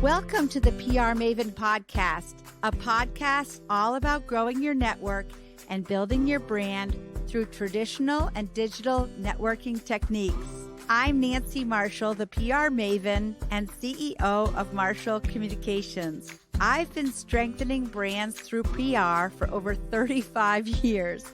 Welcome to the PR Maven podcast, a podcast all about growing your network and building your brand through traditional and digital networking techniques. I'm Nancy Marshall, the PR Maven and CEO of Marshall Communications. I've been strengthening brands through PR for over 35 years,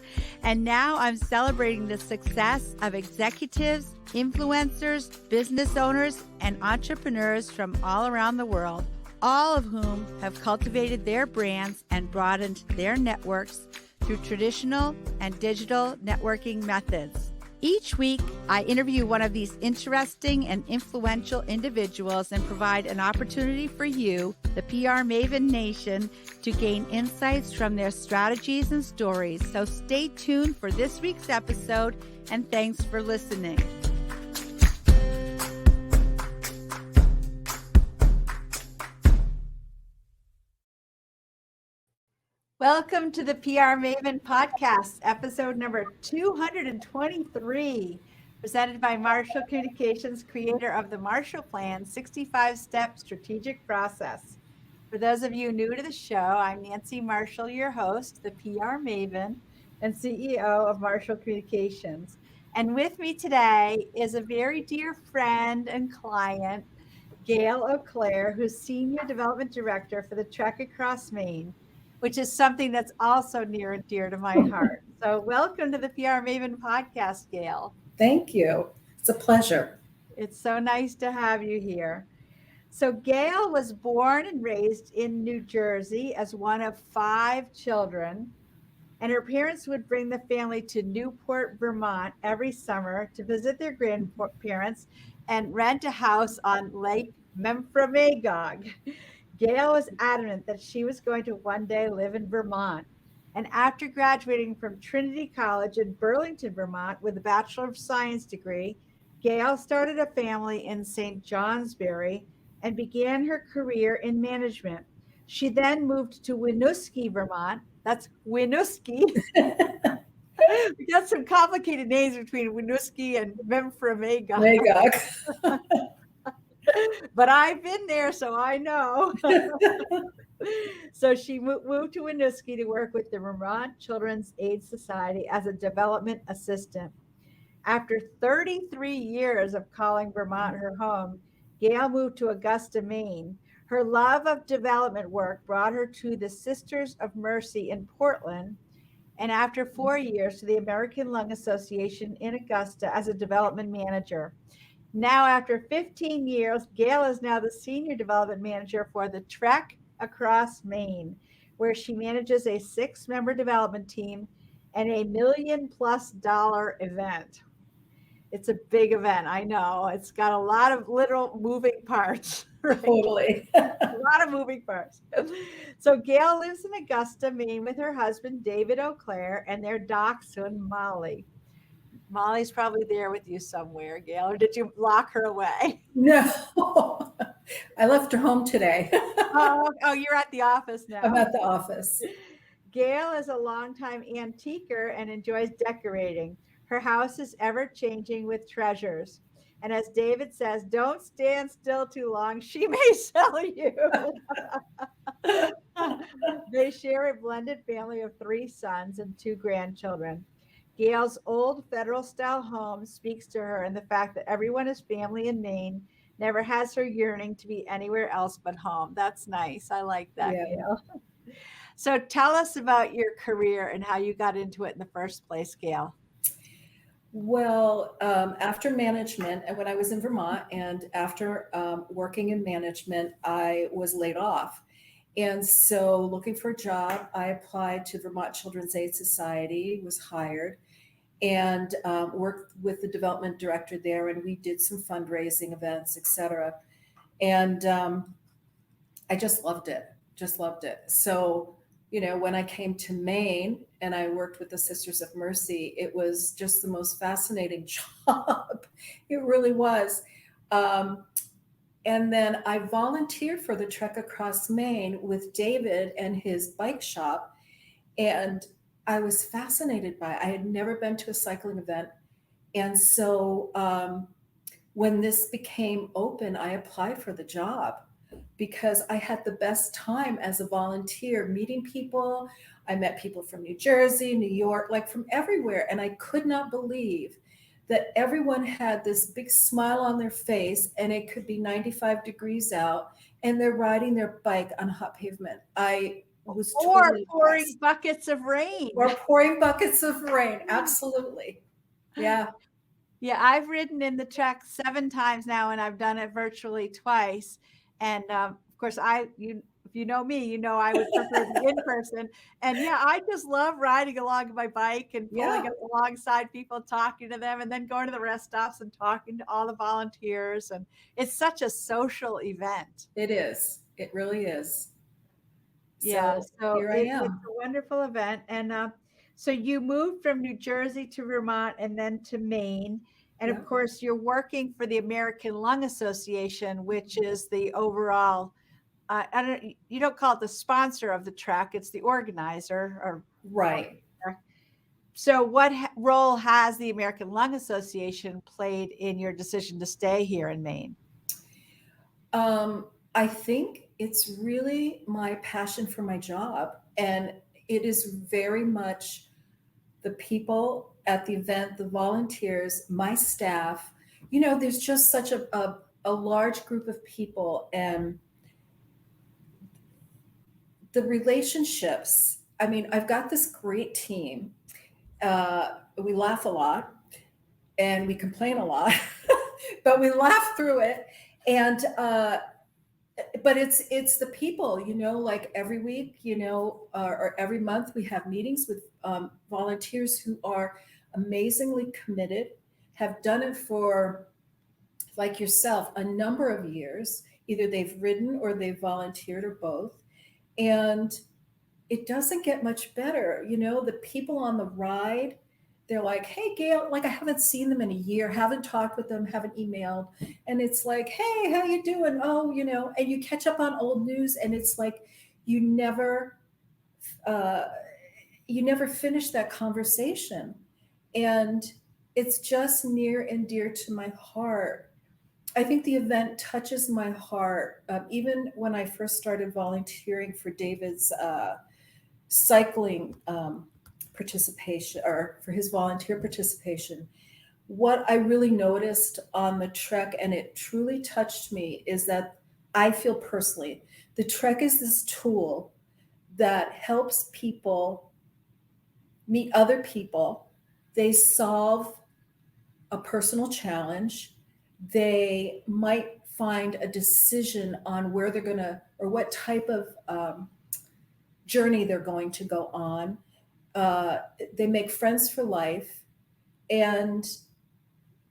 and now I'm celebrating the success of executives, influencers, business owners, and entrepreneurs from all around the world, all of whom have cultivated their brands and broadened their networks through traditional and digital networking methods. Each week, I interview one of these interesting and influential individuals and provide an opportunity for you, the PR Maven Nation, to gain insights from their strategies and stories. So stay tuned for this week's episode, and thanks for listening. Welcome to the PR Maven podcast, episode number 223, presented by Marshall Communications, creator of the Marshall Plan 65-Step Strategic Process. For those of you new to the show, I'm Nancy Marshall, your host, the PR Maven and CEO of Marshall Communications. And with me today is a very dear friend and client, Gale Auclair, who's Senior Development Director for the Trek Across Maine, which is something that's also near and dear to my heart. So welcome to the PR Maven podcast, Gale. Thank you. It's a pleasure. It's so nice to have you here. So Gale was born and raised in New Jersey as one of 5 children, and her parents would bring the family to Newport, Vermont every summer to visit their grandparents and rent a house on Lake Memphremagog. Gale was adamant that she was going to one day live in Vermont. And after graduating from Trinity College in Burlington, Vermont, with a Bachelor of Science degree, Gale started a family in St. Johnsbury and began her career in management. She then moved to Winooski, Vermont. That's Winooski. We got some complicated names between Winooski and Memphremagog. But I've been there, so I know. So she moved to Winooski to work with the Vermont Children's Aid Society as a development assistant. After 33 years of calling Vermont her home, Gale moved to Augusta, Maine. Her love of development work brought her to the Sisters of Mercy in Portland, and after 4 years to the American Lung Association in Augusta as a development manager. Now, after 15 years, Gale is now the Senior Development Manager for the Trek Across Maine, where she manages a 6-member development team and $1 million+ event. It's a big event, I know. It's got a lot of literal moving parts. Right? Totally. A lot of moving parts. So Gale lives in Augusta, Maine with her husband, David Auclair, and their dachshund, Molly. Molly's probably there with you somewhere, Gale, or did you lock her away? No, I left her home today. Oh, you're at the office now. I'm at the office. Gale is a longtime antiquer and enjoys decorating. Her house is ever-changing with treasures. And as David says, don't stand still too long. She may sell you. They share a blended family of 3 sons and 2 grandchildren. Gale's old federal-style home speaks to her, and the fact that everyone is family in Maine never has her yearning to be anywhere else but home. That's nice. I like that, yeah. Gale. So tell us about your career and how you got into it in the first place, Gale. Well, after management, and when I was in Vermont, and after working in management, I was laid off. And so looking for a job, I applied to Vermont Children's Aid Society, was hired, and worked with the development director there, and we did some fundraising events, et cetera. And I just loved it. So, when I came to Maine and I worked with the Sisters of Mercy, it was just the most fascinating job. It really was. And then I volunteered for the Trek Across Maine with David and his bike shop. And I was fascinated by it. I had never been to a cycling event. And so when this became open, I applied for the job. because I had the best time as a volunteer meeting people. I met people from New Jersey, New York, like from everywhere. And I could not believe that everyone had this big smile on their face and it could be 95 degrees out and they're riding their bike on hot pavement. I was Or totally pouring impressed. buckets of rain. Or pouring buckets of rain. Absolutely. Yeah. Yeah, I've ridden in the Trek 7 times now, and I've done it virtually twice. And of course, if you know me, you know I would prefer the in person. And yeah, I just love riding along my bike and pulling Yeah. up alongside people, talking to them, and then going to the rest stops and talking to all the volunteers. And it's such a social event. It is. It really is. Yeah, So so here I it's am. a wonderful event. And so you moved from New Jersey to Vermont and then to Maine. And of Yeah. course, you're working for the American Lung Association, which is the overall, you don't call it the sponsor of the Trek, it's the organizer. Right. So what role has the American Lung Association played in your decision to stay here in Maine? I think it's really my passion for my job. And it is very much the people at the event, the volunteers, my staff. There's just such a large group of people, and the relationships. I mean, I've got this great team. We laugh a lot and we complain a lot, but we laugh through it. And but it's the people, like every week, or every month we have meetings with volunteers who are amazingly committed, have done it for, like yourself, a number of years. Either they've ridden or they've volunteered or both. And it doesn't get much better. The people on the ride, they're like, hey, Gale, like I haven't seen them in a year, haven't talked with them, haven't emailed. And it's like, hey, how you doing? Oh, and you catch up on old news, and it's like you never uh, finish that conversation. And it's just near and dear to my heart. I think the event touches my heart. Even when I first started volunteering for David's cycling participation, or for his volunteer participation, what I really noticed on the Trek, and it truly touched me, is that I feel personally the Trek is this tool that helps people meet other people. They solve a personal challenge. They might find a decision on where they're going to, or what type of journey they're going to go on. They make friends for life,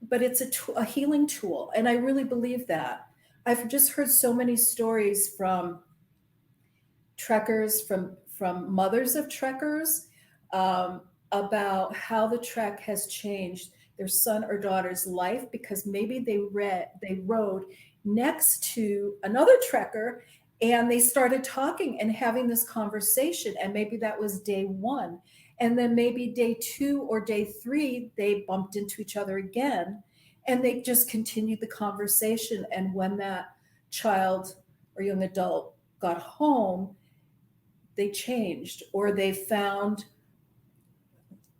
but it's a healing tool, and I really believe that. I've just heard so many stories from trekkers, from mothers of trekkers, about how the Trek has changed their son or daughter's life, because maybe they rode next to another trekker, and they started talking and having this conversation, and maybe that was day one, and then maybe day 2 or day 3 they bumped into each other again, and they just continued the conversation. And when that child or young adult got home, they changed, or they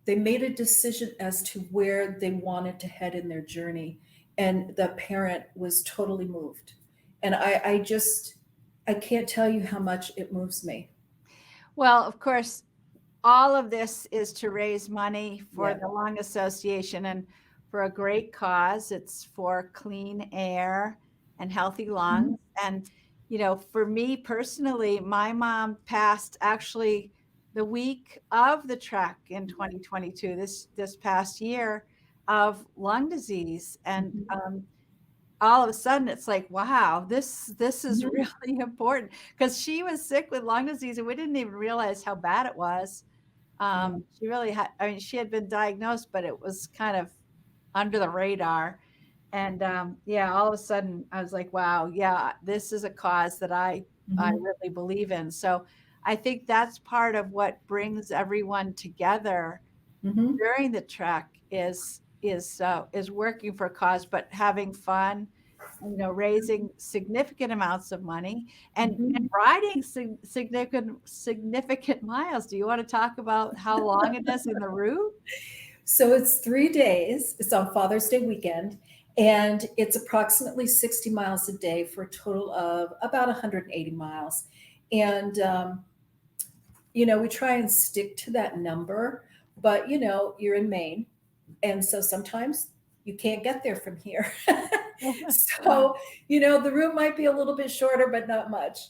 made a decision as to where they wanted to head in their journey, and the parent was totally moved. And I can't tell you how much it moves me. Well, of course, all of this is to raise money for Yeah. the Lung Association and for a great cause. It's for clean air and healthy lungs. And, for me personally, my mom passed actually the week of the Trek in 2022, this past year, of lung disease. And all of a sudden it's like, wow, this is Mhm. really important, because she was sick with lung disease and we didn't even realize how bad it was. Yeah. She really had, I mean, she had been diagnosed, but it was kind of under the radar. And yeah, all of a sudden I was like, wow, yeah, this is a cause that I Mhm. really believe in. So I think that's part of what brings everyone together Mhm. during the trek is working for a cause, but having fun raising significant amounts of money and Mhm. riding significant miles. Do you want to talk about how long it is in the route? So it's 3 days. It's on Father's Day weekend, and it's approximately 60 miles a day for a total of about 180 miles. And, we try and stick to that number, but, you're in Maine. And so sometimes you can't get there from here. So, the route might be a little bit shorter, but not much.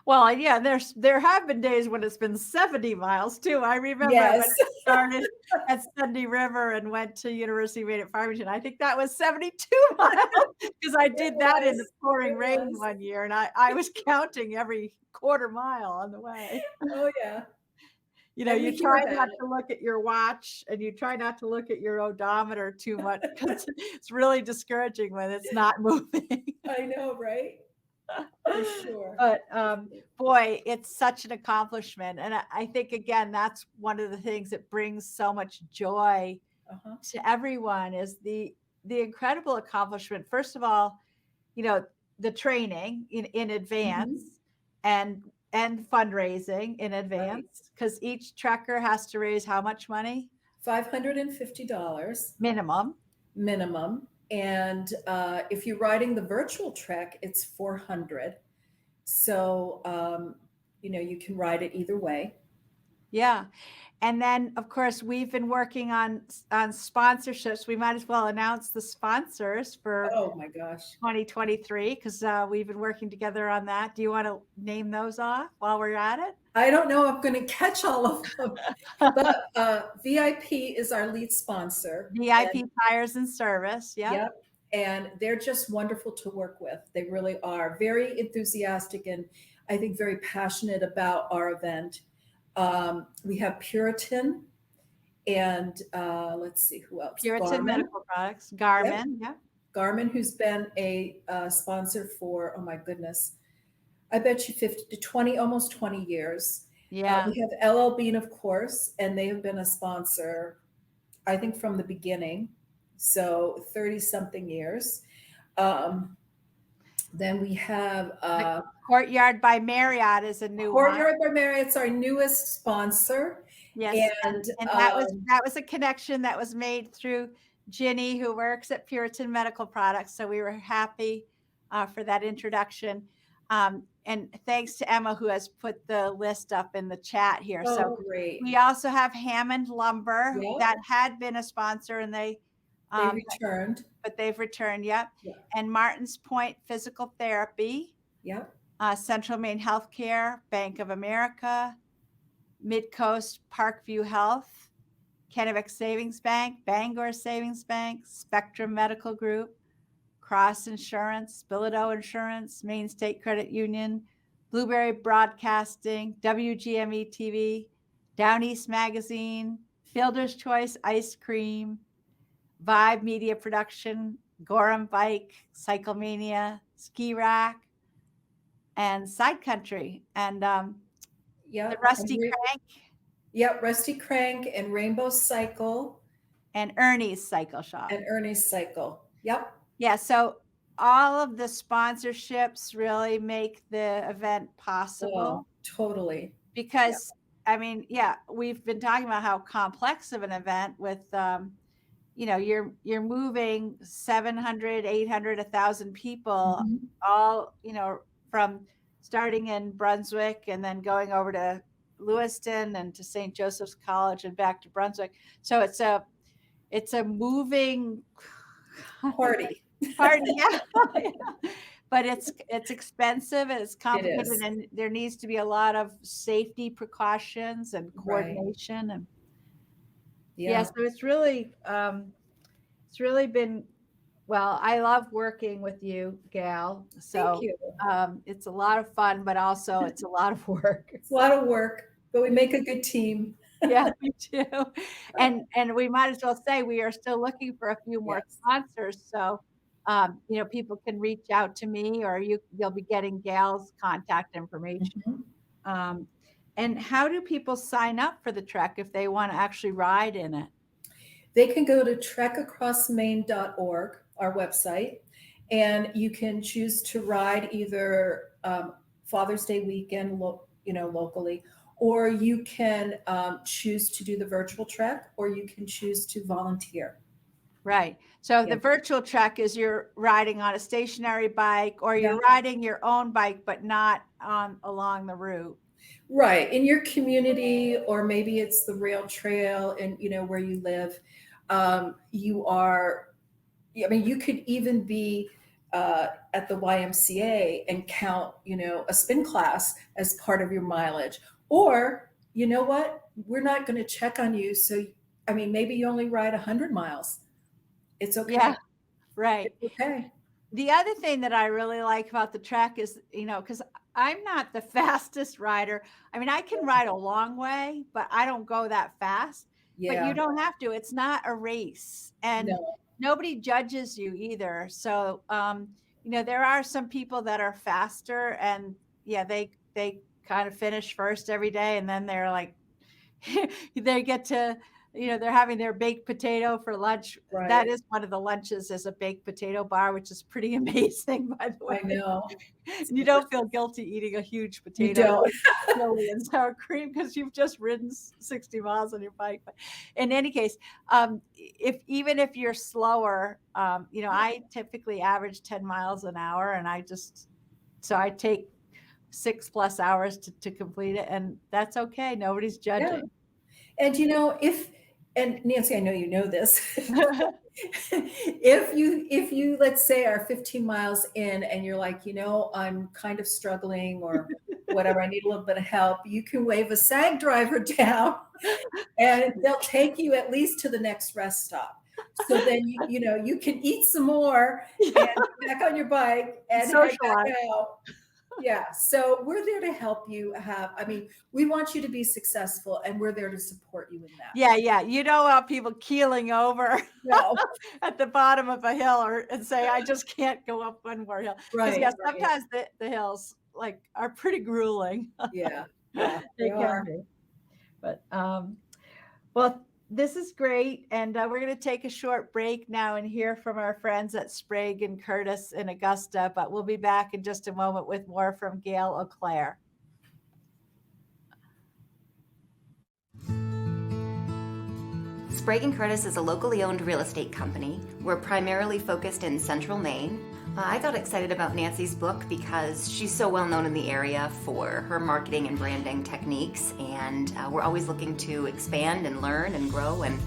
Well, yeah, there have been days when it's been 70 miles too. I remember when Yes. I started at Sunday River and went to University of Maine at Farmington. I think that was 72 miles because I It did that in the was. pouring It rain was. one year, and I was counting every quarter mile on the way. Oh, yeah. And You we hear try about not it. to look at your watch and you try not to look at your odometer too much because it's really discouraging when it's not moving. I know, right? For sure. But boy, it's such an accomplishment. And I think, again, that's one of the things that brings so much joy Uh-huh. to everyone is the incredible accomplishment. First of all, you know, the training in Mhm. advance and fundraising in Right. advance because each trekker has to raise how much money? $550 Minimum. minimum. And if you're riding the virtual trek, it's 400. So, you can ride it either way. Yeah. And then, of course, we've been working on sponsorships. We might as well announce the sponsors for Oh my gosh. 2023 because we've been working together on that. Do you want to name those off while we're at it? I don't know if I'm going to catch all of them, but VIP is our lead sponsor. VIP And Tires and Service. Yep. yep. And they're just wonderful to work with. They really are very enthusiastic and I think very passionate about our event. We have Puritan and let's see who else. Puritan Garmin. Medical Products. Yep. Garmin. Yep. Garmin, who's been a sponsor for, oh my goodness, I bet you 50 to 20, almost 20 years. Yeah. We have LL Bean, of course, and they have been a sponsor, I think, from the beginning. So 30 something years. Um, then we have The Courtyard by Marriott is a new one. Courtyard by Marriott's our newest sponsor. Yes, And and that was a connection that was made through Ginny, who works at Puritan Medical Products. So we were happy for that introduction. And thanks to Emma, who has put the list up in the chat here. So oh, great. we also have Hammond Lumber Yeah, that had been a sponsor, and they um, returned. but they've returned. Yep. Yeah, And Martin's Point Physical Therapy, yeah. Central Maine Healthcare, Bank of America, Midcoast Parkview Health, Kennebec Savings Bank, Bangor Savings Bank, Spectrum Medical Group, Cross Insurance, Bilodeau Insurance, Maine State Credit Union, Blueberry Broadcasting, WGME TV, Down East Magazine, Builder's Choice Ice Cream, Vibe Media Production, Gorham Bike, Cyclemania, Ski Rack, and Side Country, and Yeah. the Rusty Crank Yep, Rusty Crank and Rainbow Cycle and Ernie's Cycle Shop. and Ernie's Cycle. Yep. Yeah, so all of the sponsorships really make the event possible Oh, totally. because I mean, yeah, we've been talking about how complex of an event with you're moving 700, 800, 1,000 people Mhm. all, from starting in Brunswick and then going over to Lewiston and to St. Joseph's College and back to Brunswick. So it's a moving Party. party, yeah. But it's expensive and it's It complicated, is. and there needs to be a lot of safety precautions and Right. coordination, and Yeah. so it's really been, well, I love working with you, Gale. Thank So you. it's a lot of fun, but also it's a lot of work. It's a lot of work, but we make a good team. Yeah, we do. And we might as well say we are still looking for a few more Yes. sponsors. So, people can reach out to me, or you'll be getting Gale's contact information. Mhm. And how do people sign up for the trek if they want to actually ride in it? They can go to trekacrossmaine.org, our website, And you can choose to ride either Father's Day weekend, locally, or you can choose to do the virtual trek, or you can choose to volunteer. Right. So Yeah. the virtual trek is you're riding on a stationary bike, or you're Yeah. riding your own bike, but not along the route. Right. In your community, or maybe it's the rail trail and, where you live, you are, I mean, you could even be at the YMCA and count, a spin class as part of your mileage. Or, you know what? We're not going to check on you. So, I mean, maybe you only ride 100 miles. It's okay. Yeah, right. It's okay. The other thing that I really like about the trek is, because I'm not the fastest rider. I mean, I can ride a long way, but I don't go that fast. But you Yeah. don't have to. It's not a race, and No. nobody judges you either. So, there are some people that are faster, and yeah, they kind of finish first every day, and then they're like, they get to, they're having their baked potato for lunch. That Right. is one of the lunches, is a baked potato bar, which is pretty amazing, by the I way. know. And you don't feel guilty eating a huge You potato don't. with chili and sour cream because you've just ridden 60 miles on your bike. But in any case, even if you're slower, I typically average 10 miles an hour, and so I take 6+ hours to complete it, and that's okay. Nobody's Yeah. judging. And and Nancy, I know you know this. If you let's say are 15 miles in and you're like, I'm kind of struggling or whatever, I need a little bit of help, you can wave a SAG driver down and they'll take you at least to the next rest stop. So then you can eat some more and get back on your bike and head back Socialize. out. Yeah. So we're there to help you we want you to be successful, and we're there to support you in that. Yeah, yeah. You don't want people keeling over No. at the bottom of a hill and say, I just can't go up one more hill. Because Right. Right. sometimes the hills are pretty grueling. Yeah. Yeah. They They can are. be. But well, this is great. And we're going to take a short break now and hear from our friends at Sprague and Curtis in Augusta. But we'll be back in just a moment with more from Gale Auclair. Sprague & Curtis is a locally owned real estate company. We're primarily focused in central Maine. I got excited about Nancy's book because she's so well known in the area for her marketing and branding techniques, and we're always looking to expand and learn and grow, and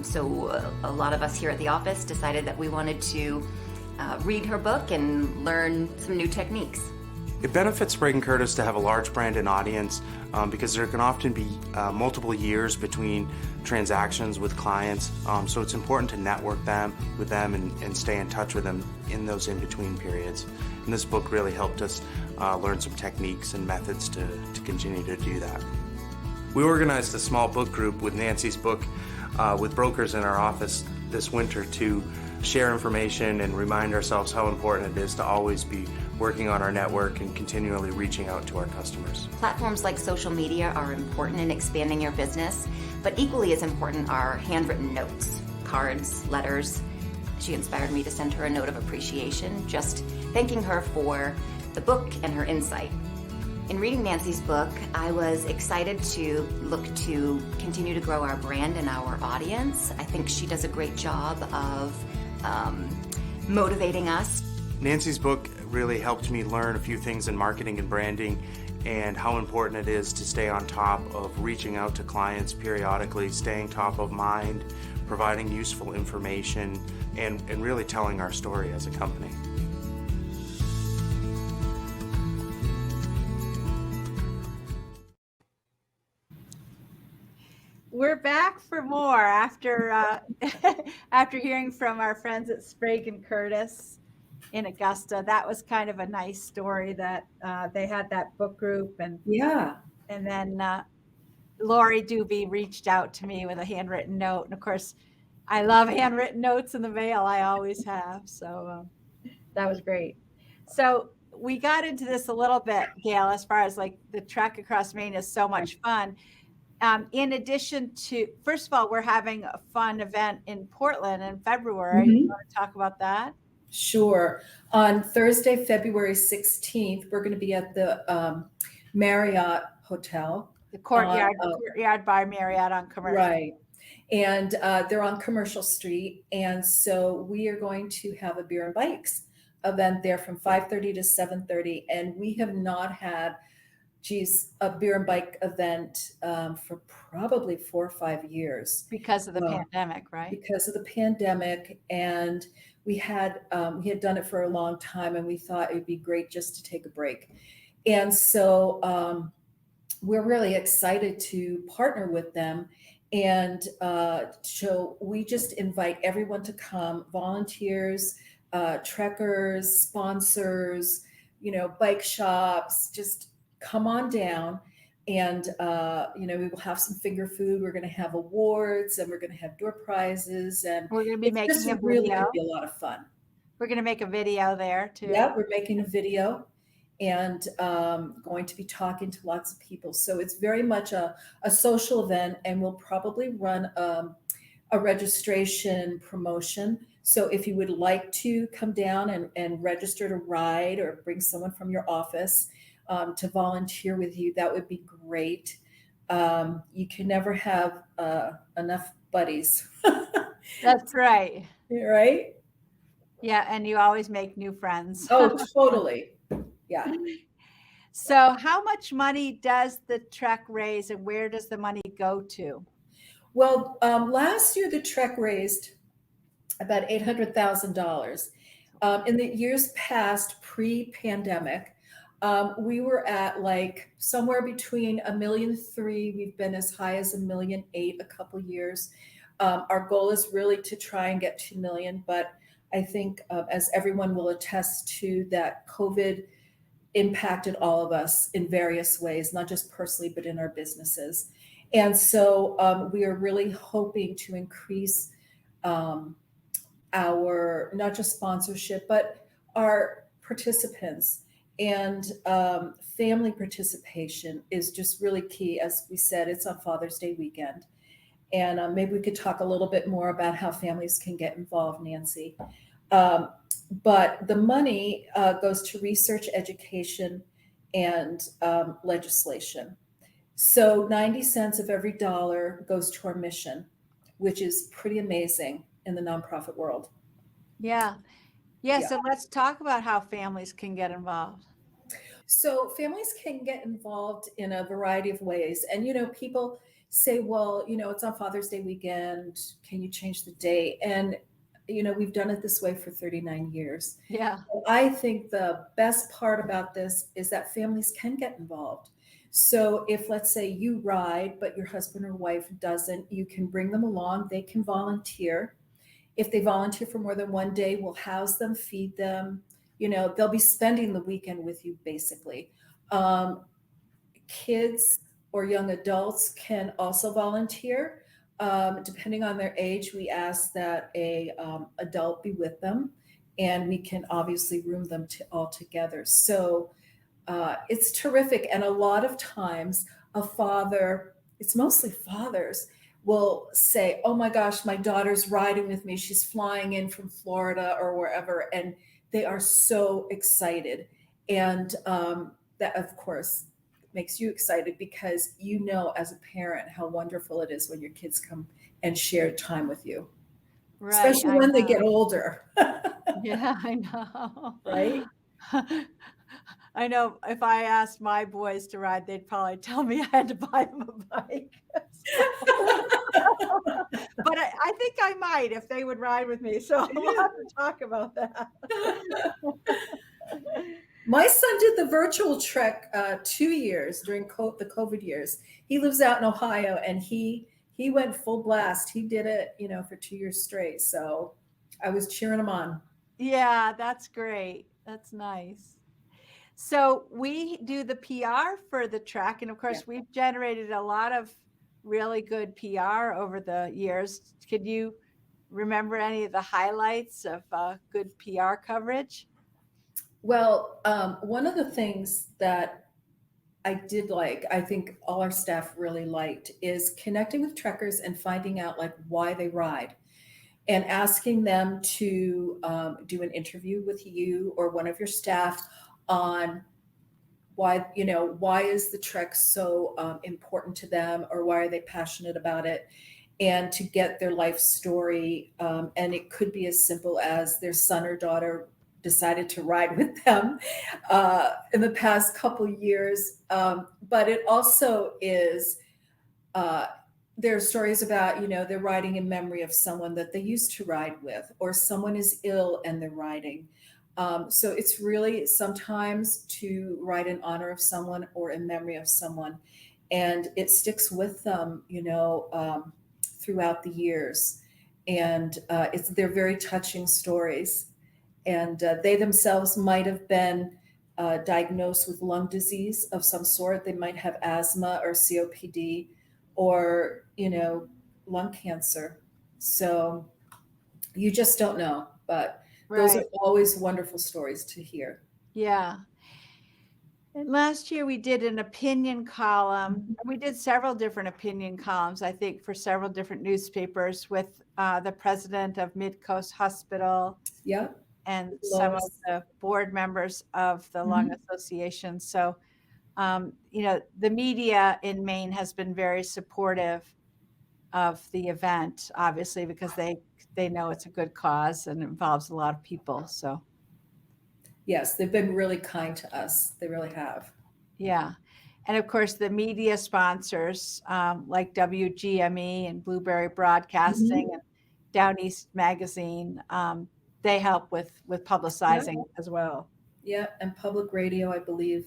so a lot of us here at the office decided that we wanted to read her book and learn some new techniques. It benefits Sprague & Curtis to have a large brand and audience because there can often be multiple years between transactions with clients, so it's important to network with them and stay in touch with them in those in-between periods. And this book really helped us learn some techniques and methods to continue to do that. We organized a small book group with Nancy's book with brokers in our office this winter to share information and remind ourselves how important it is to always be working on our network and continually reaching out to our customers. Platforms like social media are important in expanding your business, but equally as important are handwritten notes, cards, letters. She inspired me to send her a note of appreciation, just thanking her for the book and her insight. In reading Nancy's book, I was excited to look to continue to grow our brand and our audience. I think she does a great job of motivating us. Nancy's book really helped me learn a few things in marketing and branding and how important it is to stay on top of reaching out to clients periodically, staying top of mind, providing useful information, and really telling our story as a company. We're back for more after after hearing from our friends at Sprague and Curtis in Augusta. That was kind of a nice story that they had that book group, and then Lori Doobie reached out to me with a handwritten note, and of course, I love handwritten notes in the mail. I always have, so that was great. So we got into this a little bit, Gale, as far as like the Trek Across Maine is so much fun. In addition to, first of all, we're having a fun event in Portland in February. Mhm. You want to talk about that? Sure. On Thursday, February 16th, we're going to be at the Marriott Hotel. The courtyard by Marriott on Commercial. Right. And they're on Commercial Street. And so we are going to have a beer and bikes event there from 5:30 to 7:30. And we have not had, a beer and bike event for probably 4 or 5 years. Because of the pandemic, right? Because of the pandemic. And we had done it for a long time, and we thought it would be great just to take a break. And so we're really excited to partner with them. And so we just invite everyone to come, volunteers, trekkers, sponsors, bike shops, just come on down. And, we will have some finger food. We're going to have awards, and we're going to have door prizes. And we're going to be making a really video. Going to be a lot of fun. We're going to make a video there too. Yeah, we're making a video, and going to be talking to lots of people. So it's very much a social event, and we'll probably run a registration promotion. So if you would like to come down and register to ride, or bring someone from your office to volunteer with you, that would be great. You can never have enough buddies. That's right. Right? Yeah, and you always make new friends. Oh, totally. Yeah. So how much money does the Trek raise, and where does the money go to? Well, last year the Trek raised about $800,000. In the years past, pre-pandemic, we were at like somewhere between $1.3 million. We've been as high as $1.8 million a couple years. Our goal is really to try and get $2 million, but I think as everyone will attest to, that COVID impacted all of us in various ways, not just personally, but in our businesses. And so we are really hoping to increase our, not just sponsorship, but our participants. And family participation is just really key. As we said, it's on Father's Day weekend. And maybe we could talk a little bit more about how families can get involved, Nancy. But the money goes to research, education, and legislation. So 90 cents of every dollar goes to our mission, which is pretty amazing in the nonprofit world. Yeah. So let's talk about how families can get involved. So families can get involved in a variety of ways. And, people say, well, it's on Father's Day weekend. Can you change the date? And, we've done it this way for 39 years. Yeah. I think the best part about this is that families can get involved. So if, let's say, you ride, but your husband or wife doesn't, you can bring them along. They can volunteer. If they volunteer for more than one day, we'll house them, feed them. They'll be spending the weekend with you, basically. Kids or young adults can also volunteer. Depending on their age, we ask that a adult be with them, and we can obviously room them all together. So it's terrific. And a lot of times it's mostly fathers, will say, oh my gosh, my daughter's riding with me. She's flying in from Florida or wherever. And they are so excited. And that, of course, makes you excited, because as a parent how wonderful it is when your kids come and share time with you. Right, especially when they get older. Yeah, I know. Right? I know if I asked my boys to ride, they'd probably tell me I had to buy them a bike. But I think I might if they would ride with me. So we'll have to talk about that. My son did the virtual trek 2 years during the COVID years. He lives out in Ohio, and he went full blast. He did it, for 2 years straight. So I was cheering him on. Yeah, that's great. That's nice. So we do the PR for the Trek, and of course we've generated a lot of really good PR over the years. Could you remember any of the highlights of good PR coverage? Well, one of the things that I did like, I think all our staff really liked, is connecting with trekkers and finding out why they ride. and asking them to do an interview with you or one of your staff on why, why is the Trek so important to them, or why are they passionate about it, and to get their life story. And it could be as simple as their son or daughter decided to ride with them in the past couple years. But it also is, there are stories about, they're riding in memory of someone that they used to ride with, or someone is ill and they're riding. So it's really sometimes to ride in honor of someone or in memory of someone. And it sticks with them, throughout the years. And they're very touching stories. And they themselves might have been diagnosed with lung disease of some sort. They might have asthma or COPD or, lung cancer. So you just don't know. But those are always wonderful stories to hear. Yeah. And last year we did an opinion column. We did several different opinion columns, I think, for several different newspapers with the president of Midcoast Hospital. Yeah. And some of the board members of the Lung Association. So, the media in Maine has been very supportive of the event, obviously, because they know it's a good cause and it involves a lot of people. So, yes, they've been really kind to us. They really have. Yeah. And of course, the media sponsors like WGME and Blueberry Broadcasting and Down East Magazine, they help with publicizing as well. Yeah. And Public Radio, I believe,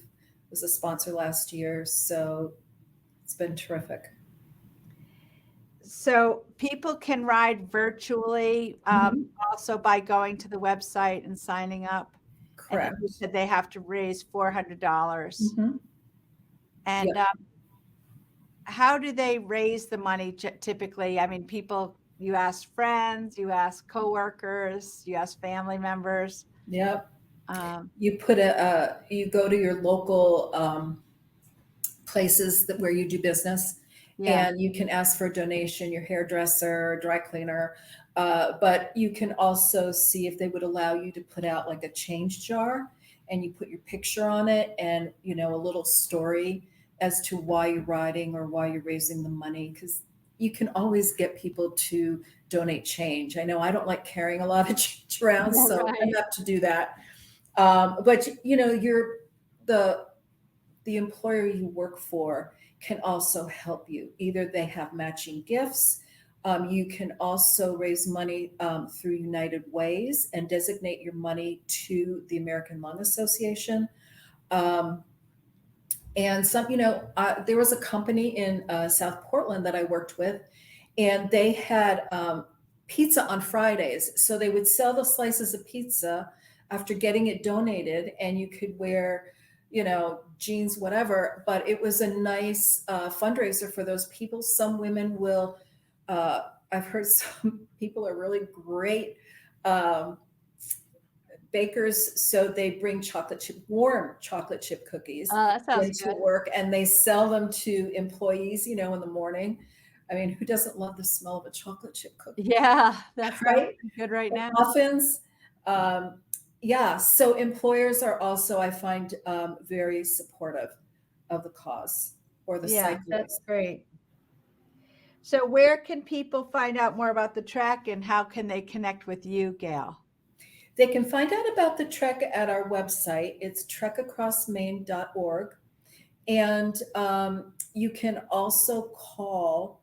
was a sponsor last year. So it's been terrific. So people can ride virtually also by going to the website and signing up. Correct. And you said they have to raise $400. And how do they raise the money typically? I mean, people, you ask friends, you ask coworkers, you ask family members. Yep. You you go to your local places where you do business, and you can ask for a donation, your hairdresser, dry cleaner. But you can also see if they would allow you to put out like a change jar, and you put your picture on it and, a little story as to why you're riding or why you're raising the money. Because you can always get people to donate change. I know I don't like carrying a lot of change around, so I have to do that. But you're the employer you work for can also help you. Either they have matching gifts. You can also raise money through United Ways and designate your money to the American Lung Association. And some, there was a company in South Portland that I worked with, and they had pizza on Fridays. So they would sell the slices of pizza after getting it donated, and you could wear, jeans, whatever. But it was a nice fundraiser for those people. Some women will, I've heard some people are really great bakers, so they bring warm chocolate chip cookies into work, and they sell them to employees, in the morning. I mean, who doesn't love the smell of a chocolate chip cookie? Yeah, that's right. Good right now. Muffins. So employers are also, I find, very supportive of the cause or the cyclists. That's great. So where can people find out more about the Trek, and how can they connect with you, Gale? They can find out about the Trek at our website. It's trekacrossmaine.org. And you can also call,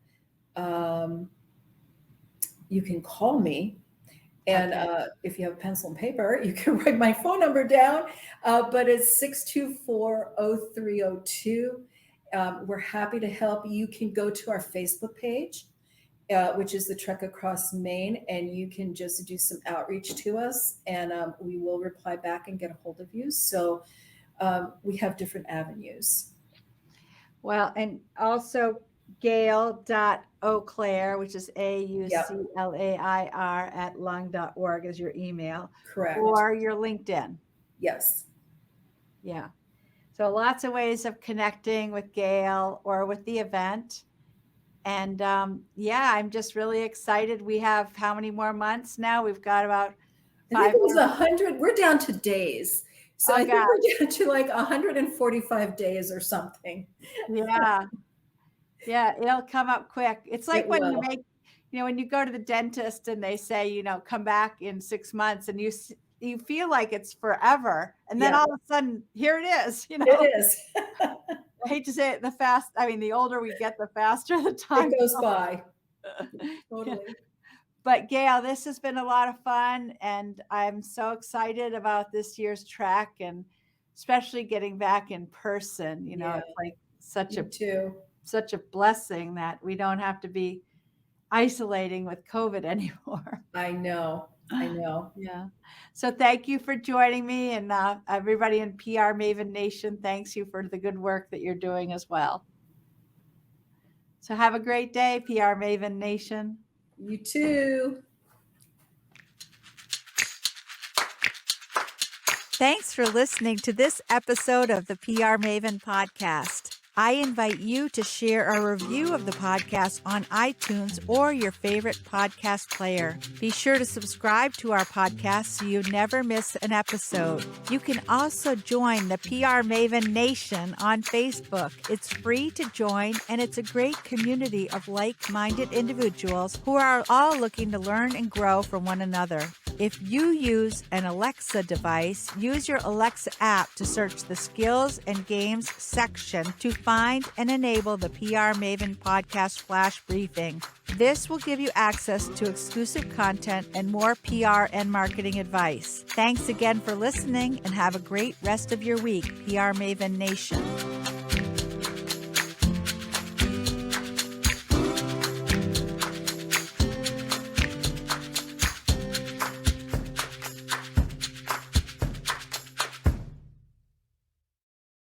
me. And if you have a pencil and paper, you can write my phone number down. But it's 624-0302. We're happy to help. You can go to our Facebook page, which is the Trek Across Maine, and you can just do some outreach to us, and we will reply back and get a hold of you. So we have different avenues. Well, and also Gale.Auclair, which is AUCLAIR at lung.org is your email. Correct. Or your LinkedIn. Yes. Yeah. So lots of ways of connecting with Gale or with the event. And I'm just really excited. We have how many more months now? We've got about I think it was 100. We're down to days. So I think we're down to like 145 days or something. Yeah. Yeah, it'll come up quick. It's like when you make, when you go to the dentist and they say, come back in 6 months, and you feel like it's forever. And then all of a sudden, here it is. It is. I hate to say it, the older we get, the faster the time goes by. Totally. But Gale, this has been a lot of fun, and I'm so excited about this year's Trek, and especially getting back in person. It's like such a blessing that we don't have to be isolating with COVID anymore. I know. Yeah. So thank you for joining me, and everybody in PR Maven Nation, thanks you for the good work that you're doing as well. So have a great day, PR Maven Nation. You too. Thanks for listening to this episode of the PR Maven podcast. I invite you to share a review of the podcast on iTunes or your favorite podcast player. Be sure to subscribe to our podcast so you never miss an episode. You can also join the PR Maven Nation on Facebook. It's free to join, and it's a great community of like-minded individuals who are all looking to learn and grow from one another. If you use an Alexa device, use your Alexa app to search the Skills and Games section to find and enable the PR Maven Podcast Flash Briefing. This will give you access to exclusive content and more PR and marketing advice. Thanks again for listening, and have a great rest of your week, PR Maven Nation.